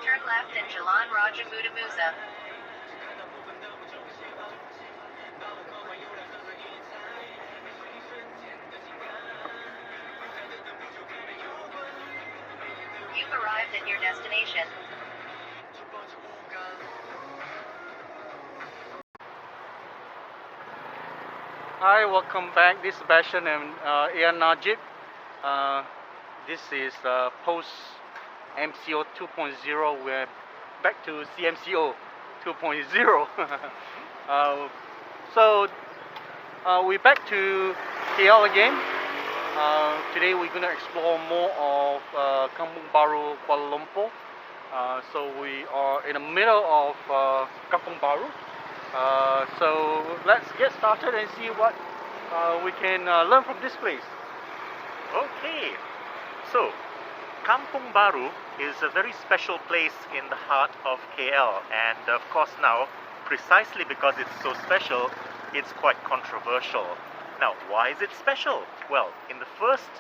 Turn left in Jalan Raja Muda Musa. You've arrived at your destination. Hi, welcome back. This is Sebastian and Nadge. This is post MCO 2.0. We're back to CMCO 2.0. We're back to KL again. Today we're going to explore more of Kampung Baru, Kuala Lumpur. So we are in the middle of Kampung Baru. So let's get started and see what we can learn from this place. Okay, so Kampung Baru is a very special place in the heart of KL, and of course now, precisely because it's so special, it's quite controversial. Now, why is it special? Well, in the first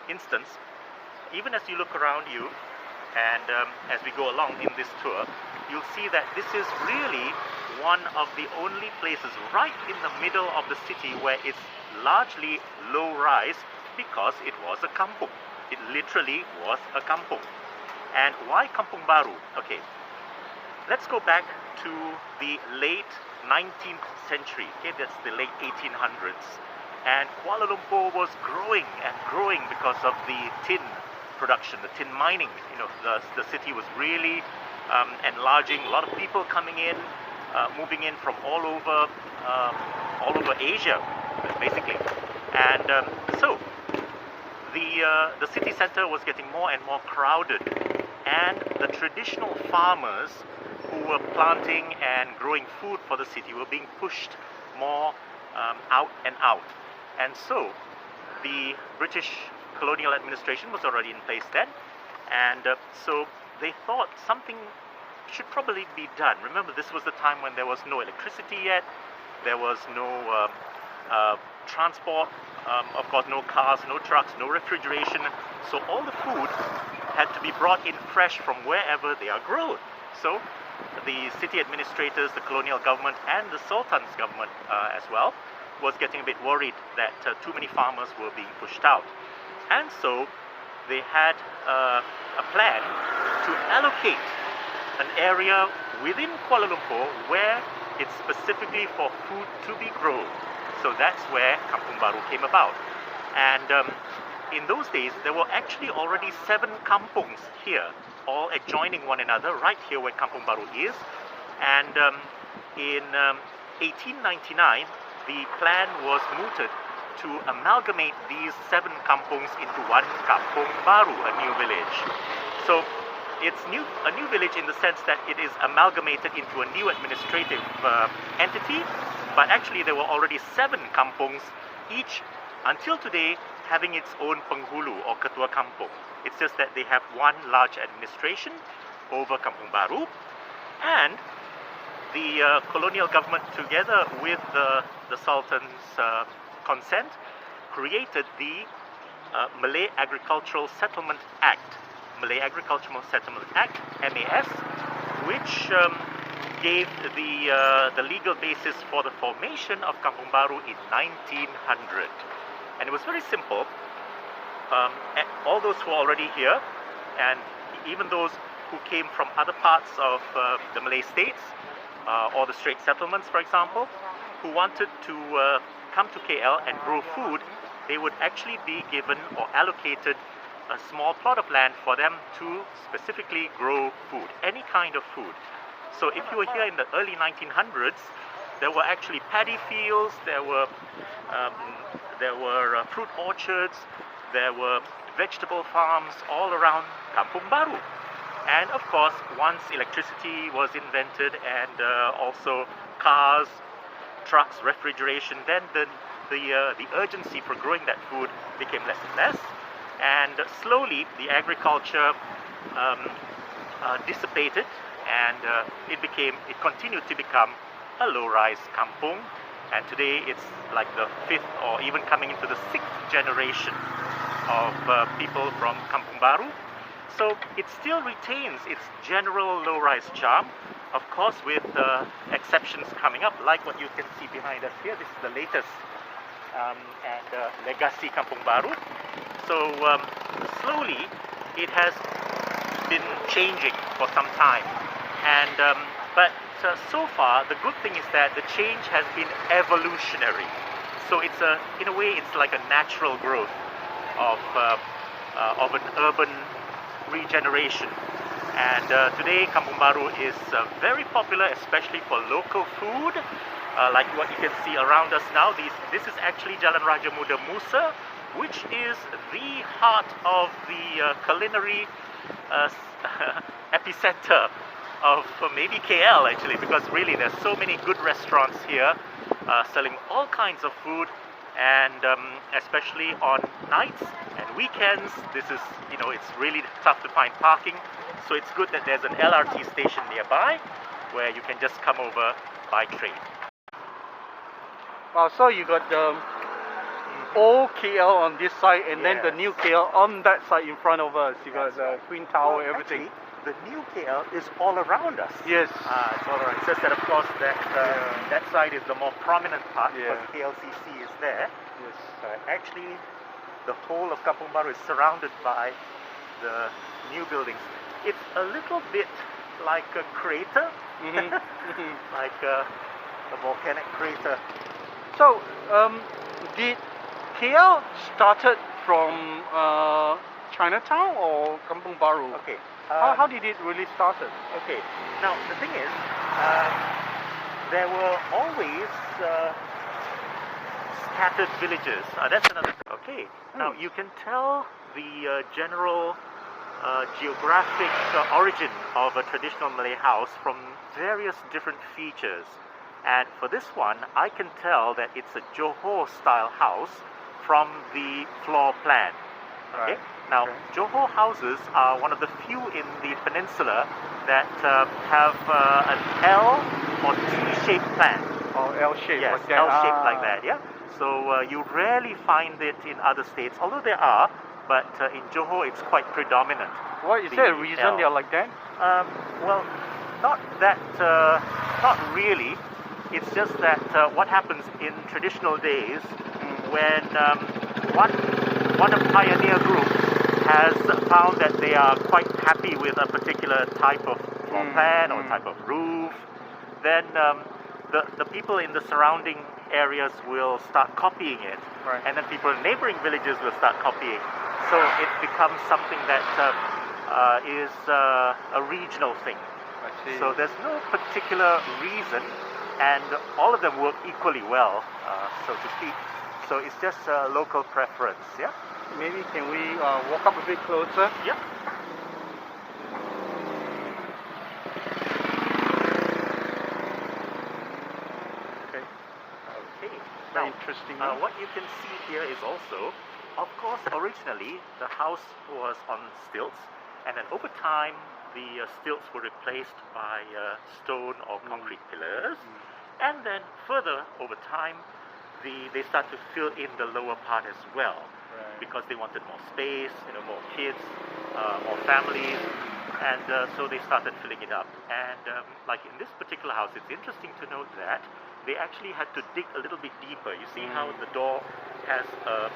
instance, even as you look around you and as we go along in this tour, you'll see that this is really one of the only places right in the middle of the city where it's largely low rise because it was a kampung. It literally was a kampung. And why Kampung Baru? Okay, let's go back to the late 19th century. Okay, that's the late 1800s. And Kuala Lumpur was growing and growing because of the tin production, the tin mining. You know, the city was really enlarging. A lot of people coming in, moving in from all over Asia, basically. And so the city center was getting more and more crowded, and the traditional farmers who were planting and growing food for the city were being pushed more out and out. And so the British colonial administration was already in place then, and so they thought something should probably be done. Remember, this was the time when there was no electricity yet, there was no transport, of course no cars, no trucks, no refrigeration, so all the food had to be brought in fresh from wherever they are grown. So the city administrators, the colonial government and the Sultan's government as well was getting a bit worried that too many farmers were being pushed out. And so they had a plan to allocate an area within Kuala Lumpur where it's specifically for food to be grown. So that's where Kampung Baru came about. And in those days, there were actually already 7 kampungs here, all adjoining one another, right here where Kampung Baru is. And in 1899, the plan was mooted to amalgamate these 7 kampungs into one Kampung Baru, a new village. So it's a new village in the sense that it is amalgamated into a new administrative entity, but actually there were already 7 kampungs, each until today having its own penghulu or ketua kampung. It's just that they have one large administration over Kampung Baru, and the colonial government, together with the Sultan's consent, created the Malay Agricultural Settlement Act, Malay Agricultural Settlement Act, MAS, which gave the legal basis for the formation of Kampung Baru in 1900. And it was very simple. All those who are already here, and even those who came from other parts of the Malay states, or the Strait settlements, for example, who wanted to come to KL and grow food, they would actually be given or allocated a small plot of land for them to specifically grow food, any kind of food. So if you were here in the early 1900s, there were actually paddy fields, there were fruit orchards, there were vegetable farms all around Kampung Baru. And of course, once electricity was invented and also cars, trucks, refrigeration, then the urgency for growing that food became less and less. And slowly the agriculture dissipated, and it continued to become a low-rise kampung. And today it's like the 5th or even coming into the 6th generation of people from Kampung Baru. So it still retains its general low-rise charm, of course with exceptions coming up, like what you can see behind us here. This is the latest and legacy Kampung Baru. So slowly it has been changing for some time, and but so far the good thing is that the change has been evolutionary. So it's in a way it's like a natural growth of an urban regeneration. And today Kampung Baru is very popular, especially for local food, like what you can see around us now. This is actually Jalan Raja Muda Musa, which is the heart of the culinary epicenter of maybe KL actually, because really there's so many good restaurants here selling all kinds of food, and especially on nights and weekends, this is, it's really tough to find parking, so it's good that there's an LRT station nearby where you can just come over by train. Wow, so you got the old KL on this side, and then the new KL on that side in front of us. You got the Twin Tower, everything. Actually, the new KL is all around us. Yes. It's all around. It's just that, of course, that side is the more prominent part, because KLCC is there. Yes. Actually, the whole of Kampung Baru is surrounded by the new buildings. It's a little bit like a crater, like a volcanic crater. So, did KL started from Chinatown or Kampung Baru? Okay. How did it really started? Okay. Now the thing is, there were always scattered villages. That's another thing. Okay. Now you can tell the general geographic origin of a traditional Malay house from various different features. And for this one, I can tell that it's a Johor style house from the floor plan. Okay. Right. Now, Johor houses are one of the few in the peninsula that have an L or T-shaped plan. Or L-shaped? Yes, like that. L-shaped like that, yeah. So you rarely find it in other states, although there are, but in Johor it's quite predominant. What is there a reason they are like that? Well, not really. It's just that what happens in traditional days when one pioneer group has found that they are quite happy with a particular type of floor plan or type of roof, then the people in the surrounding areas will start copying it, and then people in neighboring villages will start copying. So it becomes something that is a regional thing. I see. So there's no particular reason, and all of them work equally well, so to speak. So it's just a local preference, yeah? Maybe can we walk up a bit closer? Yeah. Okay. Okay. Very Now, interesting. what you can see here is also, of course, originally the house was on stilts, and then over time the stilts were replaced by stone or concrete pillars, and then further over time they start to fill in the lower part as well, because they wanted more space, more kids, more families, and so they started filling it up. And like in this particular house, it's interesting to note that they actually had to dig a little bit deeper. You see how the door has a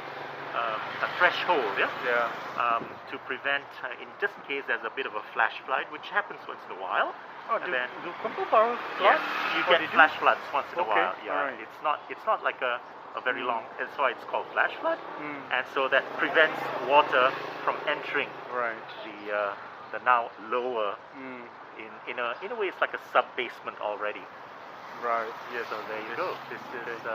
threshold, to prevent, just in case there's a bit of a flash flood, which happens once in a while. Oh, And do then, Kampung Baru yes, you What get they do? flash floods once in a Okay, while. Yeah, alright. it's not like a very long. That's why it's called flash flood, Mm. and so that prevents water from entering Right. the now lower. Mm. In a way, it's like a sub basement already. Right. Yes. So there you go. This is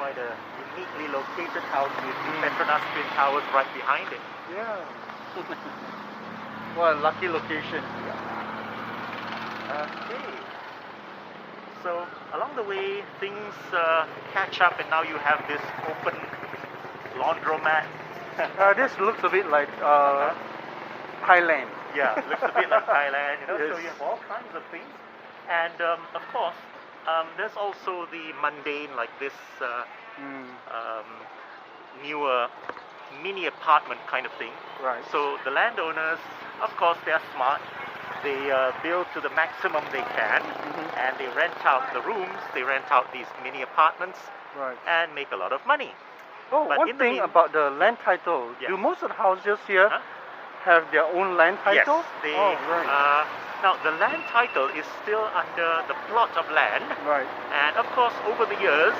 quite a uniquely located house with the Petronas Twin Towers right behind it. Yeah. What a lucky location. Okay. So along the way, things catch up, and now you have this open laundromat. This looks a bit like Thailand. Yeah, looks a bit like Thailand, you know. Yes. So you have all kinds of things, and of course, there's also the mundane, like this newer mini apartment kind of thing. Right. So the landowners, of course, they are smart. They build to the maximum they can, and they rent out the rooms. They rent out these mini apartments, Right. and make a lot of money. Oh, But one in the thing about the land title. Yeah. Do most of the houses here Huh? have their own land title? Yes, they, Oh, right. now the land title is still under the plot of land, Right. and of course over the years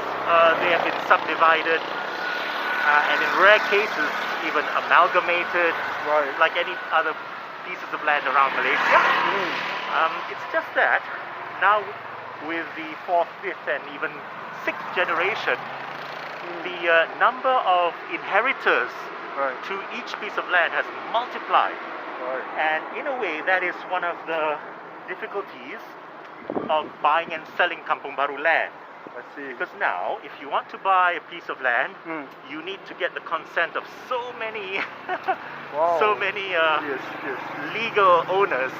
they have been subdivided, and in rare cases even amalgamated, Right. like any other pieces of land around Malaysia. It's just that now with the 4th, 5th and even 6th generation, the number of inheritors Right. to each piece of land has multiplied. Right. And in a way, that is one of the difficulties of buying and selling Kampung Baru land. I see. Because now, if you want to buy a piece of land, Mm. you need to get the consent of so many, Wow. so many Yes. Yes. legal owners.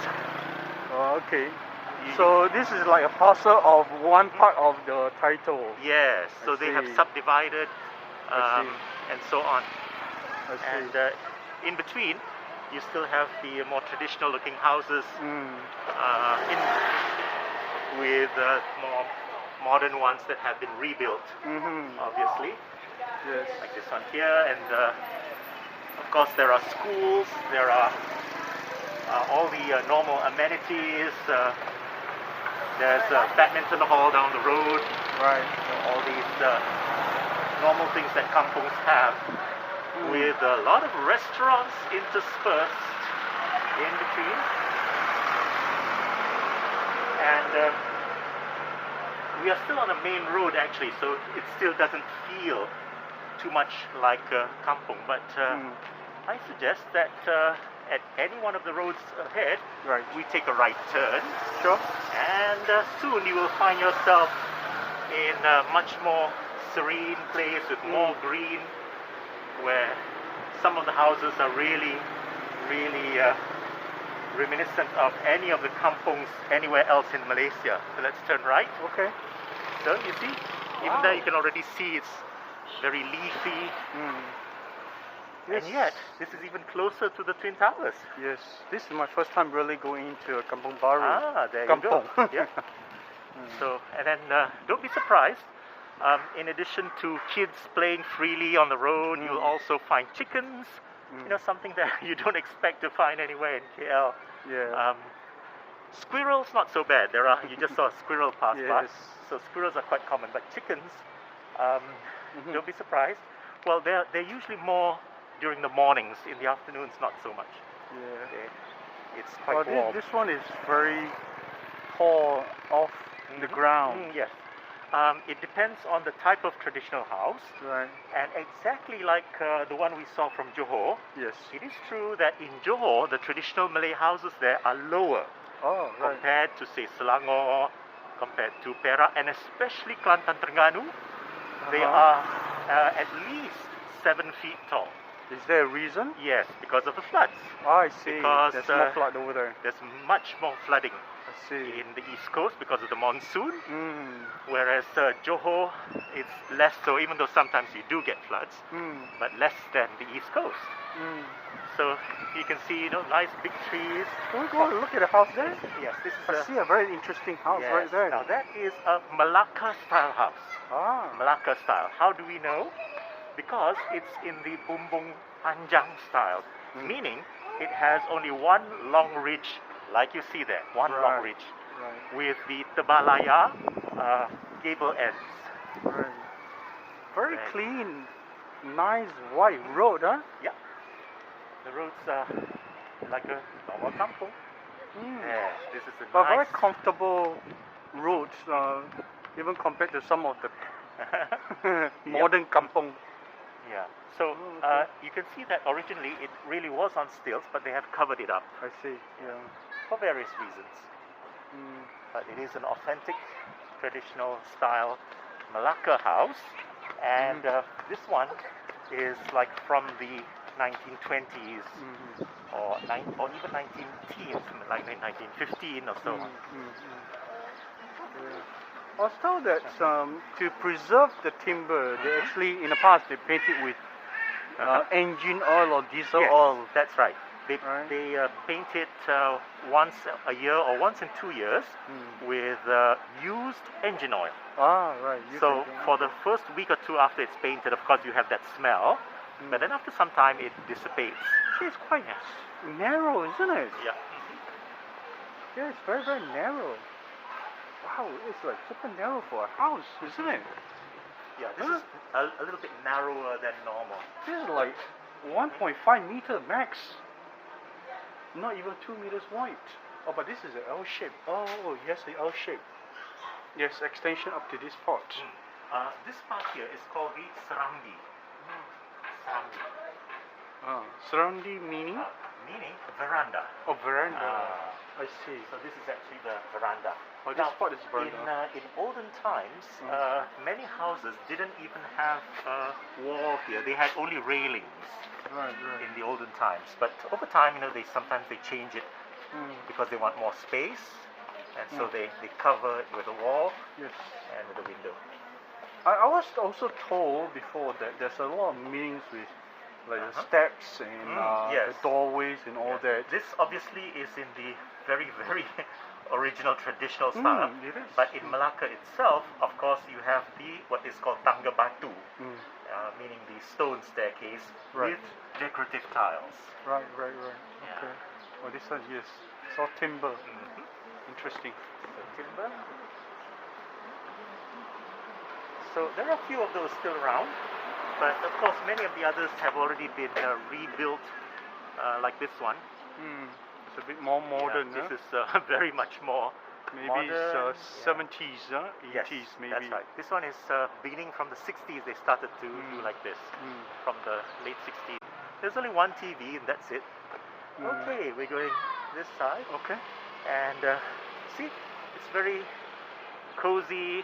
Oh, okay. You- So this is like a parcel of one part of the title. Yes, so they have see. subdivided I see. and so on. I see. And in between, you still have the more traditional looking houses in with more modern ones that have been rebuilt, obviously, Yes. like this one here. And of course, there are schools, there are all the normal amenities. There's a badminton hall down the road, Right. all these normal things that kampungs have, with a lot of restaurants interspersed in between. And we are still on a main road actually, so it still doesn't feel too much like kampung. But I suggest that at any one of the roads ahead, Right. we take a right turn, Sure. and soon you will find yourself in a much more serene place with more green, where some of the houses are really reminiscent of any of the kampungs anywhere else in Malaysia. So let's turn right. Okay. So you see, even Wow. there you can already see it's very leafy, Yes. and yet this is even closer to the Twin Towers. Yes. This is my first time really going into a Kampung Baru. There you Kampung. go. Yeah. So, and then don't be surprised. In addition to kids playing freely on the road, you'll also find chickens. You know, something that you don't expect to find anywhere in KL. Yeah. Squirrels, not so bad. You just saw a squirrel pass by. Yes. So squirrels are quite common, but chickens, don't be surprised. Well, they're usually more during the mornings. In the afternoons, not so much. Yeah. It's quite warm. This one is very tall off the ground. Yes. It depends on the type of traditional house, Right. and exactly like the one we saw from Johor, Yes. it is true that in Johor, the traditional Malay houses there are lower Oh, right. compared to, say, Selangor, compared to Perak, and especially Kelantan Terengganu. They are at least 7 feet tall. Is there a reason? Yes, because of the floods. Oh, I see. Because, There's more flood over there. There's much more flooding I see. in the east coast because of the monsoon, Mm. whereas Johor, it's less so, even though sometimes you do get floods, but less than the east coast. So you can see, nice big trees. Can we go and look at the house there? Yes, this is I see a very interesting house yes. right there. Now that is a Malacca style house. Ah. Malacca style. How do we know? Because it's in the bumbung panjang style, meaning it has only one long ridge, like you see there, one long Right. ridge, Right. with the tebalaya gable ends. Right. Very Right. clean, nice wide road, huh? Yeah, the roads are like a normal kampung. Yeah, this is a But nice. very comfortable roads, even compared to some of the modern kampung. Yeah. So Oh, okay. you can see that originally it really was on stilts, but they have covered it up I see. Yeah. for various reasons. Mm. But it is an authentic, traditional style Malacca house, and this one is like from the 1920s or even 19 teens, like 1915 or so. Yeah. I was told that to preserve the timber, they actually in the past they paint it with engine oil or diesel Yes, oil. that's right. They Right. paint it once a year or once in 2 years with used engine oil. Ah, right. You So can- for the first week or two after it's painted, of course you have that smell, but then after some time it dissipates. It's quite narrow, isn't it? Yeah. Yeah, it's very, very narrow. Wow, it's like super narrow for a house, isn't it? Yeah, this is a little bit narrower than normal. This is like 1.5 meter max. Not even 2 meters wide. Oh, but this is an L shape. Oh, yes, the L shape. Yes, extension up to this part. This part here is called the Serambi. Serambi. Surrounding meaning? Meaning veranda. Oh, veranda. I see. So this is actually the veranda. Oh, this part is veranda. In olden times, many houses didn't even have wall here. They had only railings Right. in the olden times. But over time, sometimes they change it because they want more space, and so they cover it with a wall Yes. and with a window. I was also told before that there's a lot of meanings with like the steps and yes. the doorways and all that. This obviously is in the very, very original traditional style. It is. But in Malacca itself, of course, you have what is called tangga batu, meaning the stone staircase with decorative tiles. Right. Yeah. Okay. Oh, this one, yes. It's all timber. Interesting. So timber. So there are a few of those still around, but of course many of the others have already been rebuilt, like this one. It's a bit more modern. This is very much more Maybe modern. it's 70s, 80s Yes, maybe. that's right. This one is beginning from the 60s. They started to do like this, from the late 60s. There's only one TV and that's it. Okay, we're going this side. Okay. And see, it's very cozy.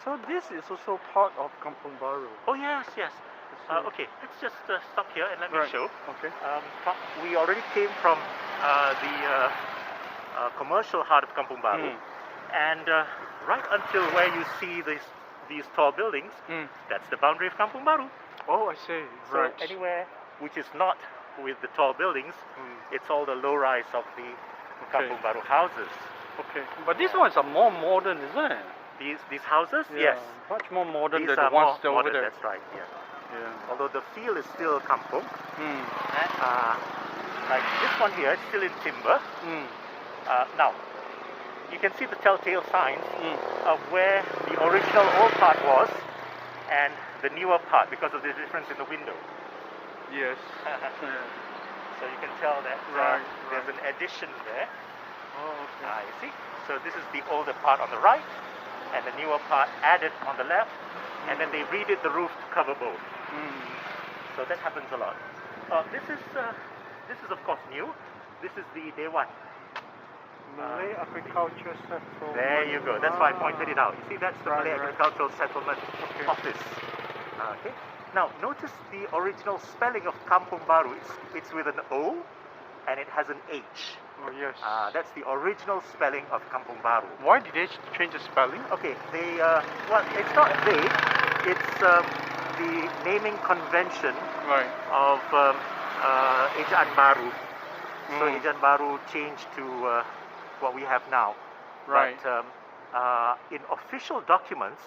So this is also part of Kampung Baru. Oh yes. Okay, let's just stop here and let me show. Okay. We already came from the commercial heart of Kampung Baru, and right until where you see these tall buildings, that's the boundary of Kampung Baru. Oh, I see. So Right. anywhere which is not with the tall buildings, it's all the low rise of the Kampung Baru houses. Okay. But these ones are more modern, isn't it? These houses, Yeah, yes, much more modern these than are the ones more over modern. there. That's right. Yeah. Yeah. Although the feel is still kampung. Like this one here is still in timber. Now, you can see the telltale signs of where the original old part was and the newer part because of the difference in the window. Yes. So you can tell that there's an addition there. Oh, okay. You see? So this is the older part on the right and the newer part added on the left, and then they redid the roof to cover both. So that happens a lot. This is of course new. This is the day one. Malay Agriculture Settlement. There you go. That's why I pointed it out. You see, that's the Malay Agricultural Settlement Office. Okay. Now notice the original spelling of Kampung Baru. It's with an O, and it has an H. Oh, yes. That's the original spelling of Kampung Baru. Why did they change the spelling? Okay, well, it's not they. It's the naming convention of Ejaan Baru. So Ejaan Baru changed to what we have now. Right. But in official documents,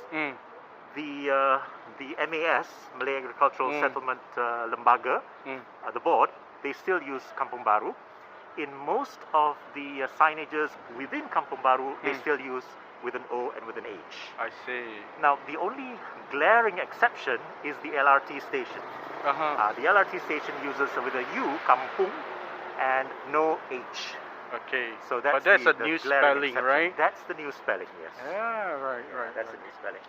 the MAS, Malay Agricultural Settlement Lembaga, the board, they still use Kampung Baru. In most of the signages within Kampung Baru, they still use with an O and with an H. I see. Now, the only glaring exception is the LRT station. The LRT station uses with a U, Kampung, and no H. Okay. So that's a the new glaring spelling, exception. right? That's the new spelling, yes. Yeah, right. That's the new spelling.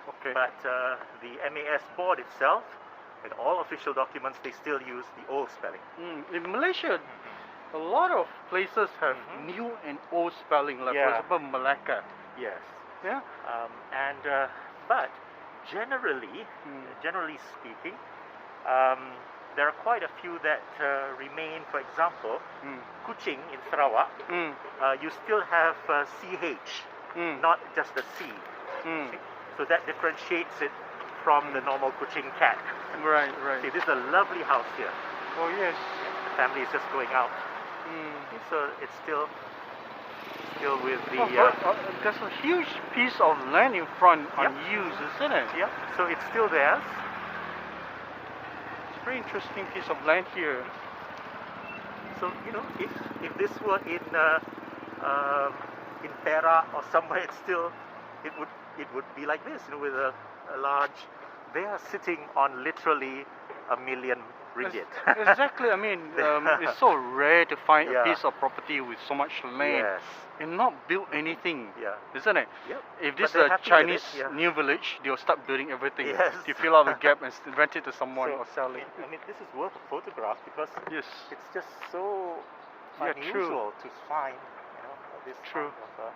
Okay. But the MAS board itself, in all official documents, they still use the old spelling. In Malaysia, a lot of places have new and old spelling, like for Yeah. example Malacca. Yes. Yeah. But generally speaking, there are quite a few that remain. For example, Kuching in Sarawak, you still have CH, not just a C. See? So that differentiates it from the normal Kuching cat. Right, right. See, this is a lovely house here. Oh yes. The family is just going out. So it's still with the... there's a huge piece of land in front unused, isn't it? Yeah, so it's still theirs. It's a very interesting piece of land here. So, you know, if this were in Ferrara or somewhere, it would be like this, you know, with a large... They are sitting on literally 1 million ringgit. Exactly. I mean, it's so rare to find a Yeah. piece of property with so much land Yes. and not build anything, Yeah. isn't it? Yep. If But this is they're a happy with it, Chinese yeah. new village, they'll start building everything Yes. to fill out the gap and rent it to someone So, or sell it. I mean, this is worth a photograph because Yes. it's just so Yeah, unusual to find, you know, this True. kind of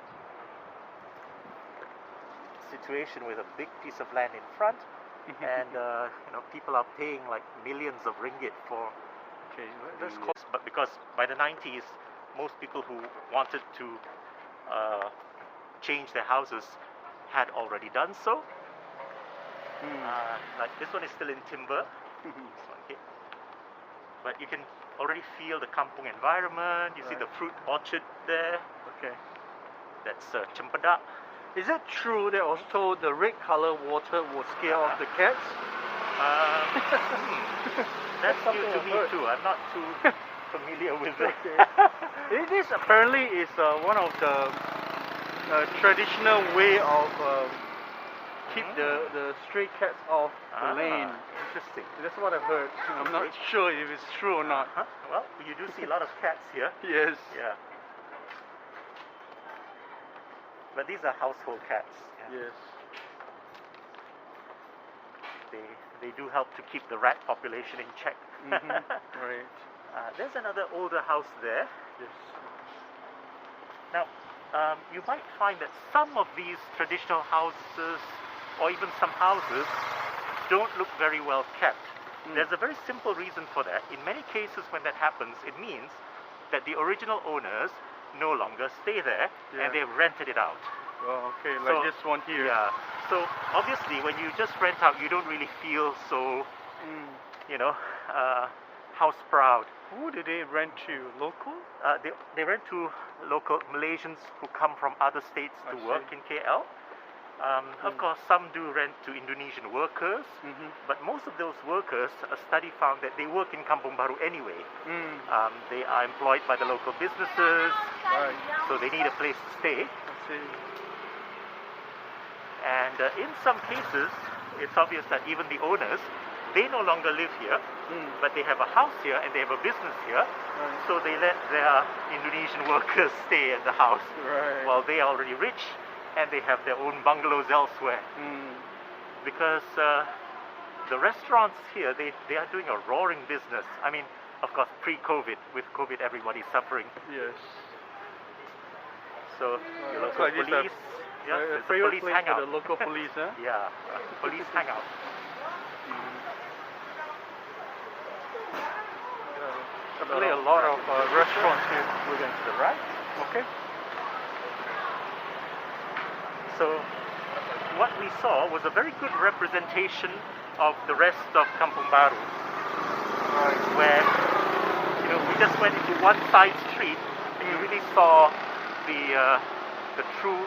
situation with a big piece of land in front, and you know, people are paying like millions of ringgit for. Okay, But because by the 90s, most people who wanted to change their houses had already done so. Like this one is still in timber. This one here. But you can already feel the kampung environment. You see the fruit orchard there. Okay. That's Cempedak. Is it true that also the red color water will scare off the cats? That's something new to I've me heard. too. I'm not too familiar with it. It is apparently is one of the traditional way of keep the stray cats off the lane. Interesting. That's what I've heard. I'm not sure if it's true or not. Well, you do see a lot of cats here. Yes. Yeah. But these are household cats. Yeah. Yes. They do help to keep the rat population in check. Right. There's another older house there. Yes. Now, you might find that some of these traditional houses, or even some houses, don't look very well kept. There's a very simple reason for that. In many cases when that happens, it means that the original owners no longer stay there and they've rented it out. Well, okay, like So, this one here. Yeah. So obviously when you just rent out, you don't really feel so, you know, house proud. Who do they rent to? Local? They rent to local Malaysians who come from other states to I work see. in KL. Of course, some do rent to Indonesian workers, but most of those workers, a study found that they work in Kampung Baru anyway. They are employed by the local businesses, Right. so they need a place to stay. I see. And in some cases, it's obvious that even the owners, they no longer live here, but they have a house here and they have a business here, so they let their Indonesian workers stay at the house Right. while they are already rich and they have their own bungalows elsewhere. Because the restaurants here, they are doing a roaring business. I mean, of course, pre-COVID. With COVID, everybody's suffering. Yes. So the looks local like it's police, a there's a favorite police place hangout. for the local police, huh? Yeah, police hangout. Definitely a lot of restaurants here. We're going to the right. Okay. So what we saw was a very good representation of the rest of Kampung Baru, where, you know, we just went into one side street and you really saw the true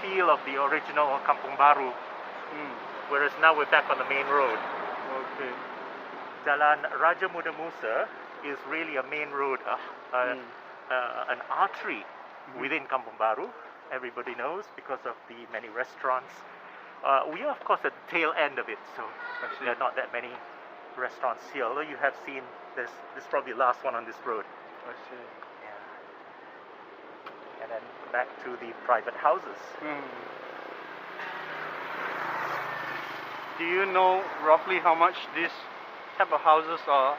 feel of the original Kampung Baru, whereas now we're back on the main road. Okay. Jalan Raja Muda Musa is really a main road, an artery within Kampung Baru. Everybody knows because of the many restaurants. We are, of course, at the tail end of it, so there are not that many restaurants here. Although you have seen this is probably the last one on this road. I see. Yeah. And then back to the private houses. do you know roughly how much these type of houses are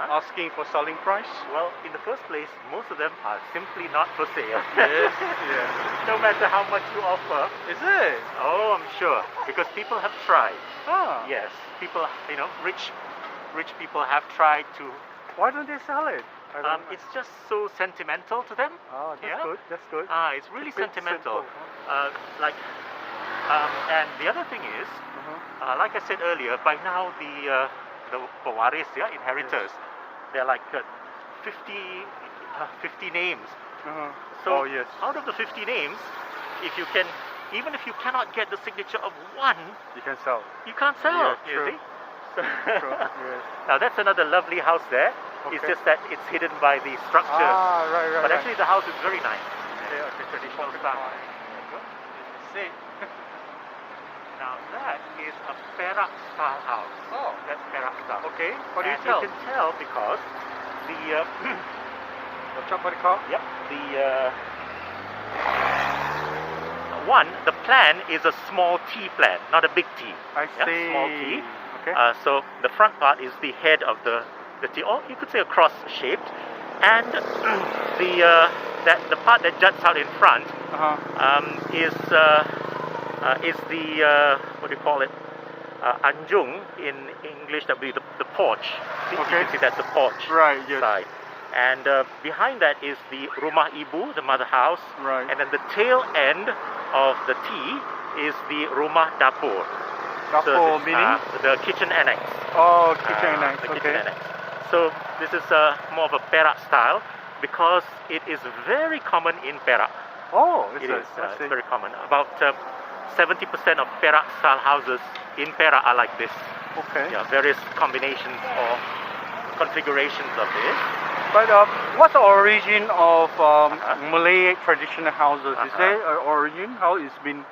asking for selling price? Well, in the first place, most of them are simply not for sale. Yes, yes. No matter how much you offer. Is it? Oh, I'm sure, because people have tried. Ah. Yes, people, rich people have tried to. Why don't they sell it? I don't know. It's just so sentimental to them. Oh, that's Yeah. good. That's good. It's really It's a bit sentimental. simple, And the other thing is, like I said earlier, by now the pewaris, inheritors, they're like 50 names. So Oh, yes. out of the 50 names, even if you cannot get the signature of one, You can sell. you can't sell. Yeah, you true. see? True. Yes. Now that's another lovely house there. It's Okay. just that it's hidden by the structure. Ah, right. But actually the house is very nice. okay, Traditional style. See. Now that is a Perak style house. Oh, That's Perak style. okay. What do you And tell? you can tell because the Watch out for the car. yep, the plan is a small T plan, not a big T. I Yeah, see. small T. Okay. So the front part is the head of the T, or you could say a cross shaped, and the part that juts out in front is the what do you call it? Anjung in English. That would be the porch. You Okay. can see that's the porch Right, yes. side. And behind that is the rumah ibu, the mother house. Right. And then the tail end of the T is the rumah dapur. Dapur this, meaning? the kitchen annex. Oh, kitchen annex. The Okay. kitchen annex. So this is more of a Perak style because it is very common in Perak. Oh, It is is. I It's see. very common. About 70% of Perak style houses in Perak are like this. Okay. Yeah, various combinations or configurations of this. But what's the origin of Malay traditional houses? Is there an origin? How it's been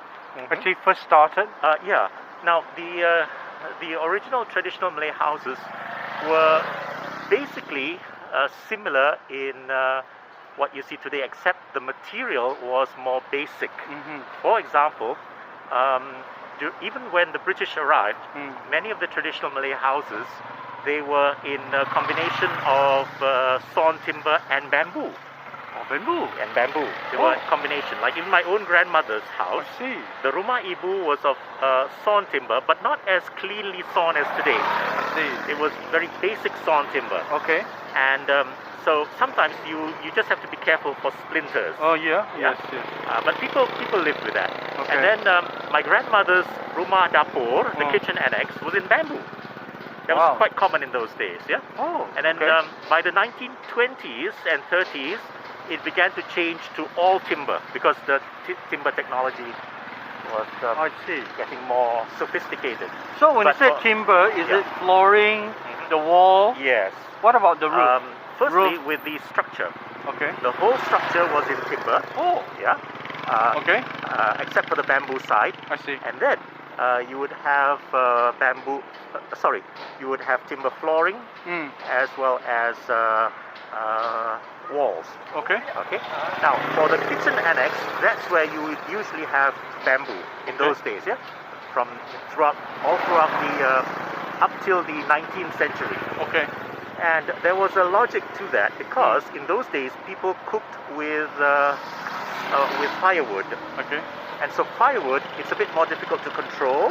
actually first started? Yeah. Now the original traditional Malay houses were basically similar in what you see today, except the material was more basic. For example, even when the British arrived, many of the traditional Malay houses, they were in a combination of sawn timber and bamboo. Oh, bamboo. And bamboo. They were a combination. Like in my own grandmother's house, I see. the rumah ibu was of sawn timber, but not as cleanly sawn as today. I see. It was very basic sawn timber. Okay. And so sometimes you just have to be careful for splinters. Oh, yeah. Yeah. Yes. But people lived with that. Okay. And then my grandmother's rumah dapur, the kitchen annex, was in bamboo. That Wow. was quite common in those days, yeah? Oh, And then okay. by the 1920s and 30s, it began to change to all timber because the timber technology was I see. getting more sophisticated. So when you But say for- timber, is yeah. it flooring, the wall? Yes. What about the roof? Firstly, Roof. with the structure. Okay. The whole structure was in timber, Oh, yeah? okay. Except for the bamboo side. I see. And then you would have you would have timber flooring as well as walls. Okay. Okay. Now for the kitchen annex, that's where you would usually have bamboo in those days, yeah. From throughout the up till the 19th century. Okay. And there was a logic to that because in those days people cooked with firewood. Okay. And so firewood, it's a bit more difficult to control.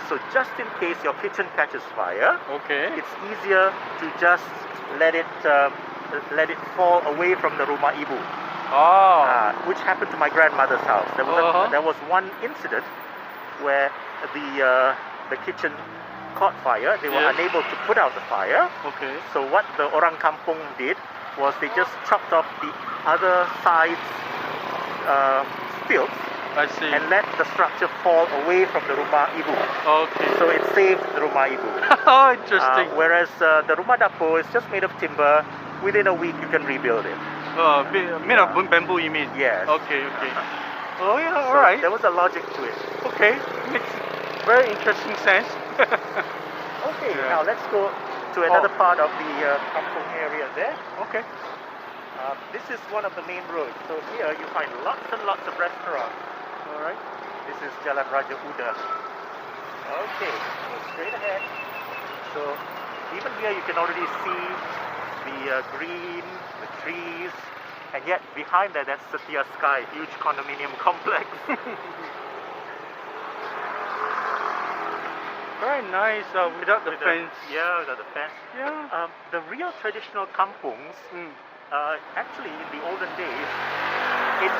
So just in case your kitchen catches fire, Okay. it's easier to just let it fall away from the rumah ibu, which happened to my grandmother's house. There was one incident where the kitchen caught fire. They were Yes. unable to put out the fire. Okay. So what the orang kampung did was they just chopped off the other side's stilts I see. and let the structure fall away from the rumah ibu. Okay. So it saved the rumah ibu. Oh, interesting. Whereas the rumah dapur is just made of timber. Within a week you can rebuild it. Made of bamboo, you mean? Yes. Okay. Oh yeah. So All right. there was a logic to it. Okay. Makes very interesting sense. Okay, Yeah. now let's go to another part of the kampung area there. Okay. This is one of the main roads. So here you find lots and lots of restaurants. All right. This is Jalan Raja Uda. Okay, go straight ahead. So even here you can already see the green, the trees, and yet behind that, that's Satya Sky, huge condominium complex. Very nice without the fence. Yeah, without the fence. Yeah. The real traditional kampungs, actually in the olden days, it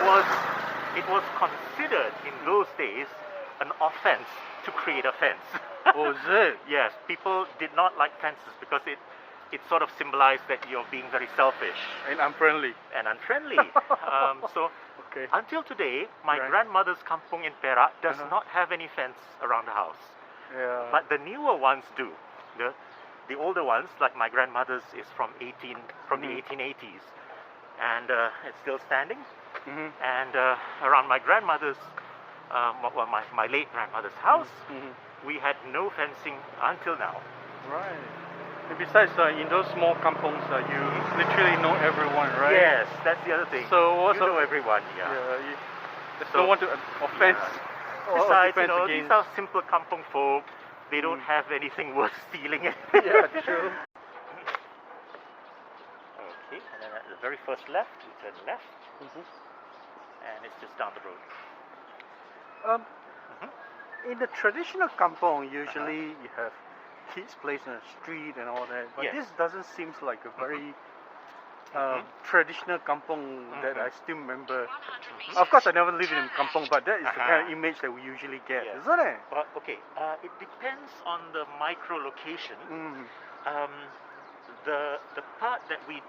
was considered in those days an offense to create a fence. Oh, is it? Yes, people did not like fences because it sort of symbolized that you're being very selfish And unfriendly. and unfriendly. So Okay. until today, my Right. grandmother's kampung in Perak does Uh-huh. not have any fence around the house. Yeah. But the newer ones do. The older ones, like my grandmother's, is from the 1880s, and it's still standing. Mhm. And around my grandmother's, well, my late grandmother's house, Mhm. we had no fencing until now. Right. And besides, in those small kampungs, you literally know everyone, right? Yes, that's the other thing. So what's you know everyone, Yeah. yeah. There's So- no one to offense. Or Besides, defense these against. are simple kampung folk. They don't have anything worth stealing. Yeah, true. Okay, and then at the very first left, we turn left, Mhm. and it's just down the road. In the traditional kampung, usually you have kids placed on the street and all that. But Yes. this doesn't seem like a very traditional kampung that I still remember. Of course, I never lived in kampung, but that is the kind of image that we usually get, Yes. isn't it? Well, okay, it depends on the micro location. Mm. The part that we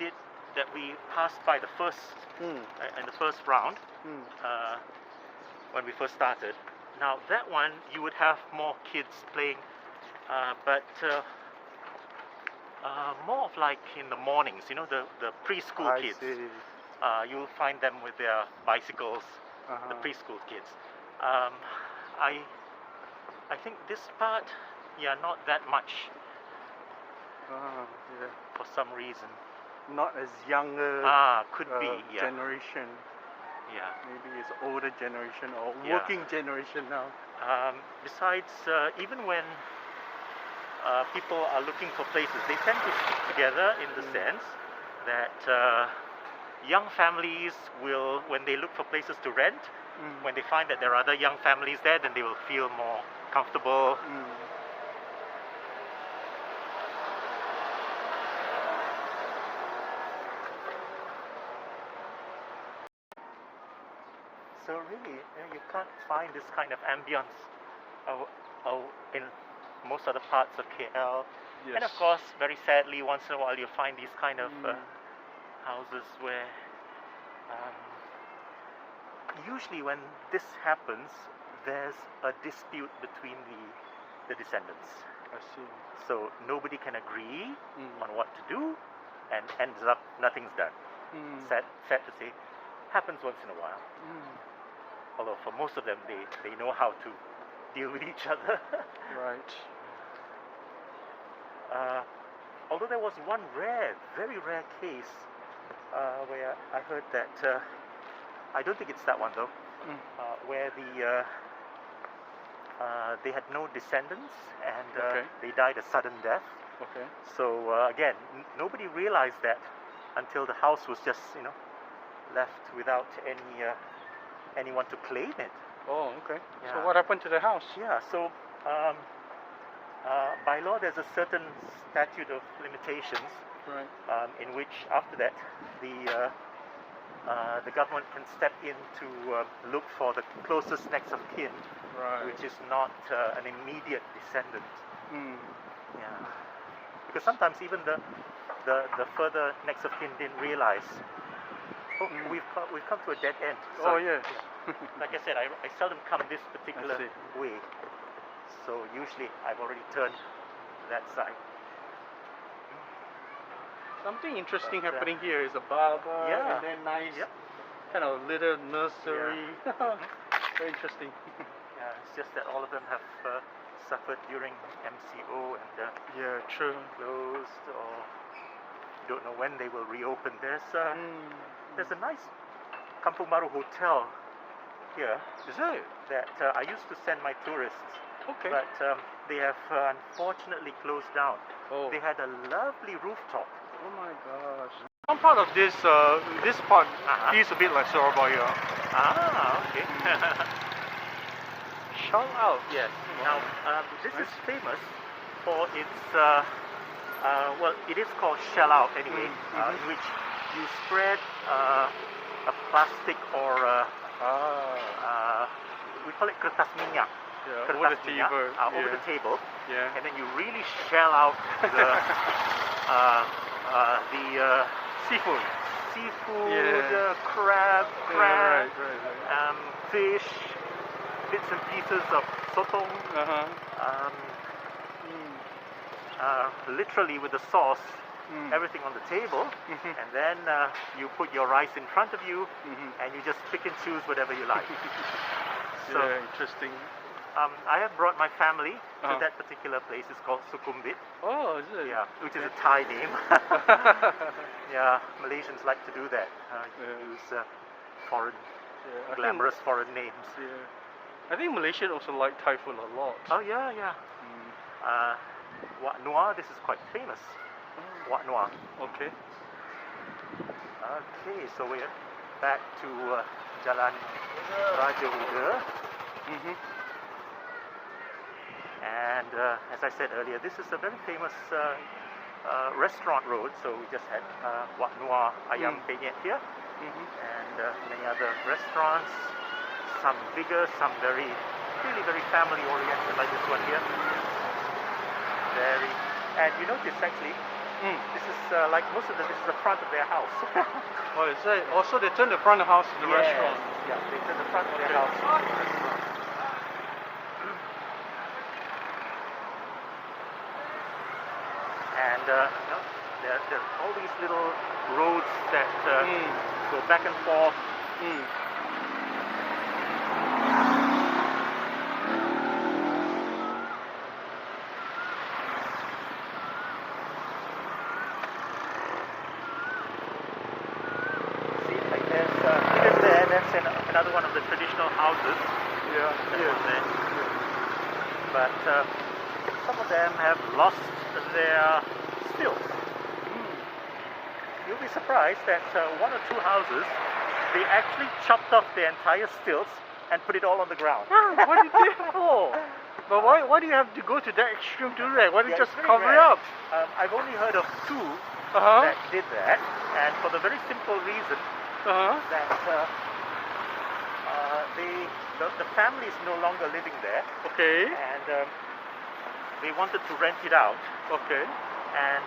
passed by the first Mm. in the first round, Mm. when we first started. Now that one you would have more kids playing, but more of like in the mornings. The preschool I kids. see. You'll find them with their bicycles. The Uh-huh. preschool kids. I think this part, yeah, not that much Yeah. for some reason. Not as younger Could be, yeah. generation. Yeah. Maybe it's older generation or Yeah. working generation now. Besides, even when people are looking for places, they tend to stick together in the sense that young families will, when they look for places to rent, when they find that there are other young families there, then they will feel more comfortable. So really, you can't find this kind of ambience in most other parts of KL. Yes. And of course, very sadly, once in a while you'll find these kind of houses where usually when this happens, there's a dispute between the descendants. I see. So nobody can agree on what to do, and ends up nothing's done. Sad to say, happens once in a while. Although for most of them, they know how to deal with each other. Right. Although there was one very rare case where I heard that, I don't think it's that one though, where they had no descendants and they died a sudden death. Okay. So again, nobody realized that until the house was just, left without anyone to claim it. Oh, okay. Yeah. So what happened to the house? Yeah, so by law there's a certain statute of limitations Right. in which after that the government can step in to look for the closest next of kin, Right. which is not an immediate descendant. Yeah, because sometimes even the further next of kin didn't realize. Oh, we've come to a dead end. Oh, Sorry. yes. Like I said, I seldom come this particular see. way, so usually I've already turned that side. Something interesting But, happening here is a barber yeah. and then nice Yep. kind of little nursery. Very interesting. Yeah, it's just that all of them have suffered during MCO and Yeah, true. closed, or you don't know when they will reopen. There's a nice Kampumaru Hotel here Is it? that I used to send my tourists Okay. But they have unfortunately closed down. Oh. They had a lovely rooftop. Oh my gosh. Some part of this this part Uh-huh. is a bit like Surabaya. Ah, okay. Shout out. Yes. Now, this is famous for its, well, it is called shell out anyway, in which you spread a plastic or we call it kertas minyak. Yeah, Kertas over the minyak, table. over the table, Yeah. and then you really shell out the Seafood. seafood, Yeah. crab, Yeah, right. fish, bits and pieces of sotong, Uh-huh. literally with the sauce, everything on the table, Mhm. and then you put your rice in front of you, Mhm. and you just pick and choose whatever you like. So Yeah, interesting. I have brought my family to Uh-huh. that particular place. It's called Sukhumvit, Oh, is it? yeah, which is a Thai name. Yeah, Malaysians like to do that. Yeah. Use foreign, Yeah, I glamorous foreign names. Think, yeah. I think Malaysians also like Thai food a lot. Oh yeah, yeah. Wat Noa, this is quite famous. Wat Noa. Okay. Okay, so we're back to Jalan Raja Uda. Mhm. And as I said earlier, this is a very famous restaurant road. So we just had Wat Noa Ayam Penyet here, Mhm. and many other restaurants. Some bigger, some really very family oriented, like this one here. Very, and you notice actually, this is like most of them. This is the front of their house. Oh, is that? Also, they turn the front of the house into a Yes, restaurant. yeah, they turn the front of their house into a restaurant. And there are all these little roads that go back and forth. See, like there's even there. That's another one of the traditional houses. Yeah. That Yeah. was there. But some of them have lost their stills. You'll be surprised that one or two houses, they actually chopped off the entire stills and put it all on the ground. What do you do it for? But why do you have to go to that extreme to do that? Why don't you Yeah, just it's very cover it rare. up? I've only heard of two Uh-huh. that did that, and for the very simple reason Uh-huh. that the family is no longer living there, Okay. and they wanted to rent it out, Okay. and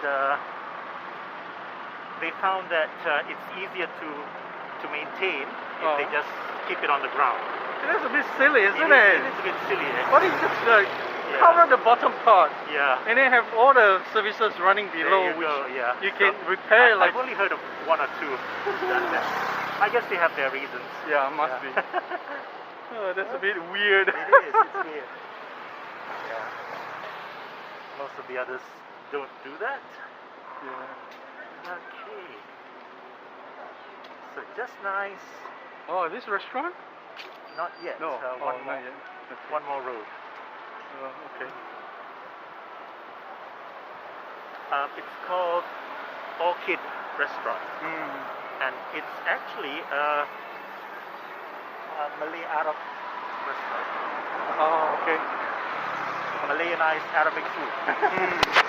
they found that it's easier to maintain if they just keep it on the ground. That's a bit silly, isn't It it? is a bit silly, eh? Why don't you just Yeah. cover the bottom part Yeah. and then have all the services running There below, you which go, yeah. you can So, repair like. I've only heard of one or two who've done that. I guess they have their reasons. Yeah, must Yeah. be. Oh, that's a bit weird. It is, it's weird. Yeah. Most of the others don't do that. Yeah. Okay. So just nice. Oh, this restaurant? Not yet. No. One Oh, more. not yet. Okay. One more road. Okay. It's called Orchid Restaurant, and it's actually a Malay Arab restaurant. Oh, okay. Malayanized Arabic food.